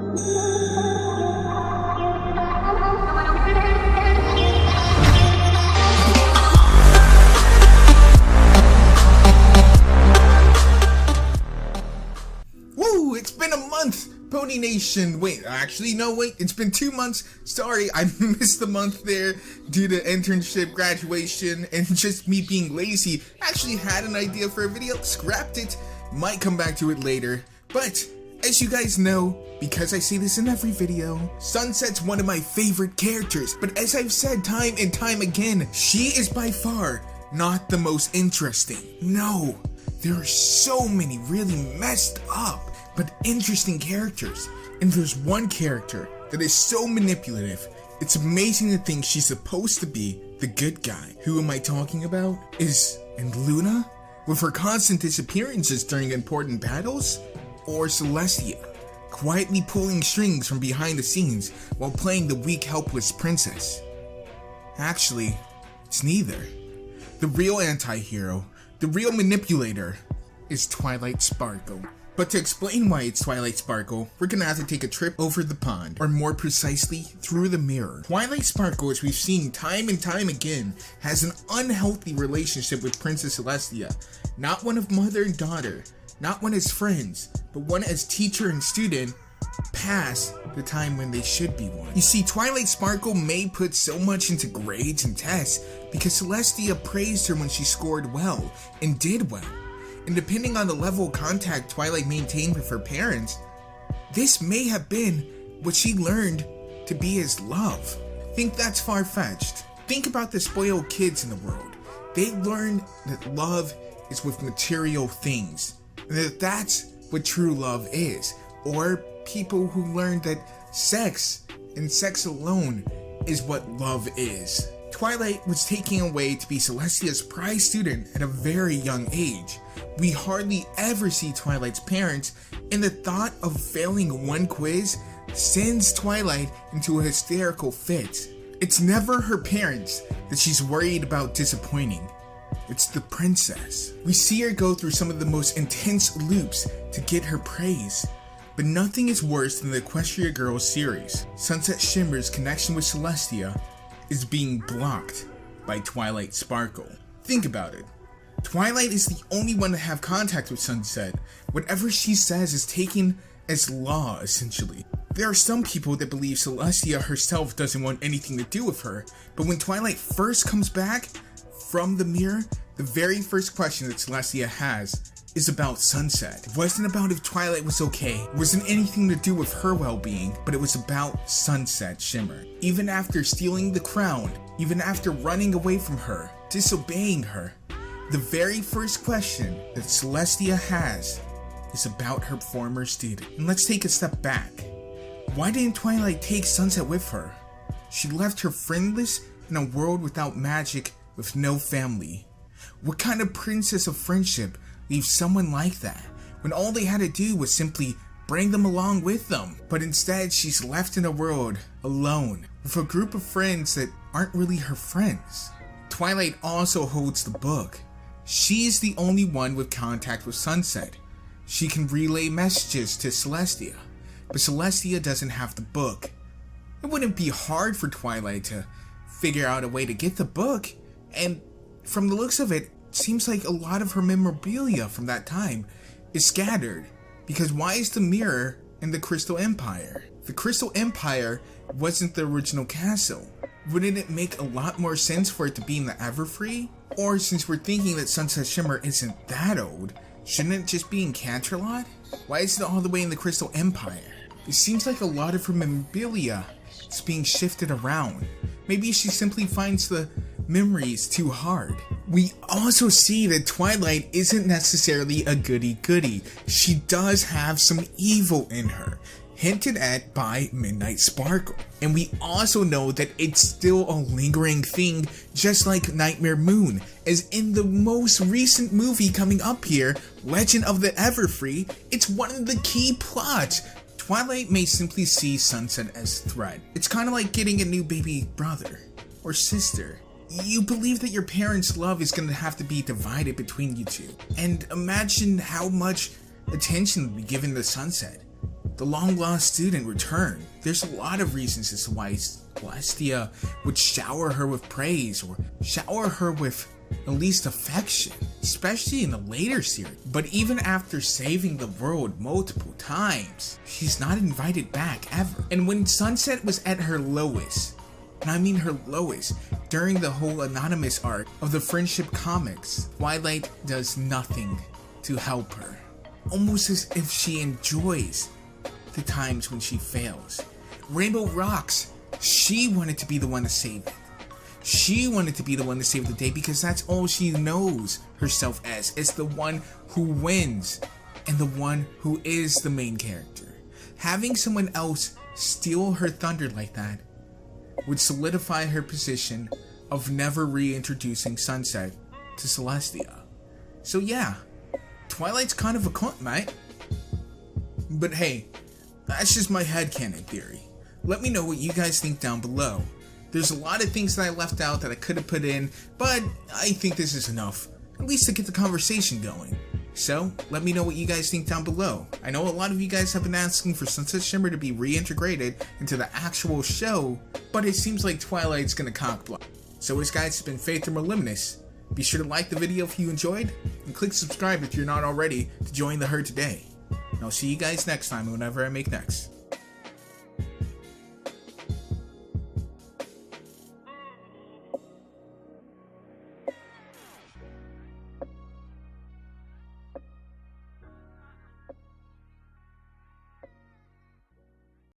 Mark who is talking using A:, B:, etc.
A: Woo! It's been a month! Pony Nation! Wait, actually, no, wait, it's been 2 months. Sorry, I missed the month there due to internship, graduation, and just me being lazy. Actually had an idea for a video, scrapped it, might come back to it later. But, as you guys know, because I say this in every video, Sunset's one of my favorite characters. But as I've said time and time again, she is by far not the most interesting. No, there are so many really messed up but interesting characters, and there's one character that is so manipulative, it's amazing to think she's supposed to be the good guy. Who am I talking about? Is Luna, with her constant disappearances during important battles? Or Celestia, quietly pulling strings from behind the scenes while playing the weak, helpless princess? Actually, it's neither. The real anti-hero, the real manipulator, is Twilight Sparkle. But to explain why it's Twilight Sparkle, we're gonna have to take a trip over the pond, or more precisely, through the mirror. Twilight Sparkle, as we've seen time and time again, has an unhealthy relationship with Princess Celestia. Not one of mother and daughter, not one as friends, but one as teacher and student, past the time when they should be one. You see, Twilight Sparkle may put so much into grades and tests because Celestia praised her when she scored well, and did well. And depending on the level of contact Twilight maintained with her parents, this may have been what she learned to be as love. Think that's far-fetched? Think about the spoiled kids in the world. They learn that love is with material things, and that that's what true love is. Or people who learn that sex, and sex alone, is what love is. Twilight was taken away to be Celestia's prize student at a very young age. We hardly ever see Twilight's parents, and the thought of failing one quiz sends Twilight into a hysterical fit. It's never her parents that she's worried about disappointing. It's the princess. We see her go through some of the most intense loops to get her praise. But nothing is worse than the Equestria Girls series. Sunset Shimmer's connection with Celestia is being blocked by Twilight Sparkle. Think about it. Twilight is the only one to have contact with Sunset. Whatever she says is taken as law, essentially. There are some people that believe Celestia herself doesn't want anything to do with her, but when Twilight first comes back from the mirror, the very first question that Celestia has is about Sunset. It wasn't about if Twilight was okay. It wasn't anything to do with her well-being, but it was about Sunset Shimmer. Even after stealing the crown, even after running away from her, disobeying her, the very first question that Celestia has is about her former student. And let's take a step back. Why didn't Twilight take Sunset with her? She left her friendless in a world without magic, with no family. What kind of princess of friendship leave someone like that, when all they had to do was simply bring them along with them? But instead, she's left in a world alone, with a group of friends that aren't really her friends. Twilight also holds the book. She's the only one with contact with Sunset. She can relay messages to Celestia, but Celestia doesn't have the book. It wouldn't be hard for Twilight to figure out a way to get the book, and from the looks of it, seems like a lot of her memorabilia from that time is scattered, because why is the mirror in the Crystal Empire? The Crystal Empire wasn't the original castle. Wouldn't it make a lot more sense for it to be in the Everfree? Or since we're thinking that Sunset Shimmer isn't that old, shouldn't it just be in Canterlot? Why is it all the way in the Crystal Empire? It seems like a lot of her memorabilia is being shifted around. Maybe she simply finds the memories too hard. We also see that Twilight isn't necessarily a goody-goody. She does have some evil in her, hinted at by Midnight Sparkle. And we also know that it's still a lingering thing, just like Nightmare Moon, as in the most recent movie coming up here, Legend of the Everfree, it's one of the key plots. Twilight may simply see Sunset as a threat. It's kind of like getting a new baby brother or sister. You believe that your parents' love is going to have to be divided between you two. And imagine how much attention would be given to Sunset. the long-lost student returned. There's a lot of reasons as to why Celestia would shower her with praise or shower her with at least affection, especially in the later series. But even after saving the world multiple times, she's not invited back ever. And when Sunset was at her lowest, and I mean her lowest, during the whole Anonymous arc of the Friendship comics, Twilight does nothing to help her. Almost as if she enjoys the times when she fails. Rainbow Rocks, she wanted to be the one to save it. She wanted to be the one to save the day because that's all she knows herself as. It's the one who wins and the one who is the main character. Having someone else steal her thunder like that would solidify her position of never reintroducing Sunset to Celestia. So yeah, Twilight's kind of a cunt, mate. But hey, that's just my headcanon theory. Let me know what you guys think down below. There's a lot of things that I left out that I could have put in, but I think this is enough, at least to get the conversation going. So, let me know what you guys think down below. I know a lot of you guys have been asking for Sunset Shimmer to be reintegrated into the actual show, but it seems like Twilight's gonna cockblock. So as guys, it's been Faith Be sure to like the video if you enjoyed, and click subscribe if you're not already to join the herd today. And I'll see you guys next time whenever I make next.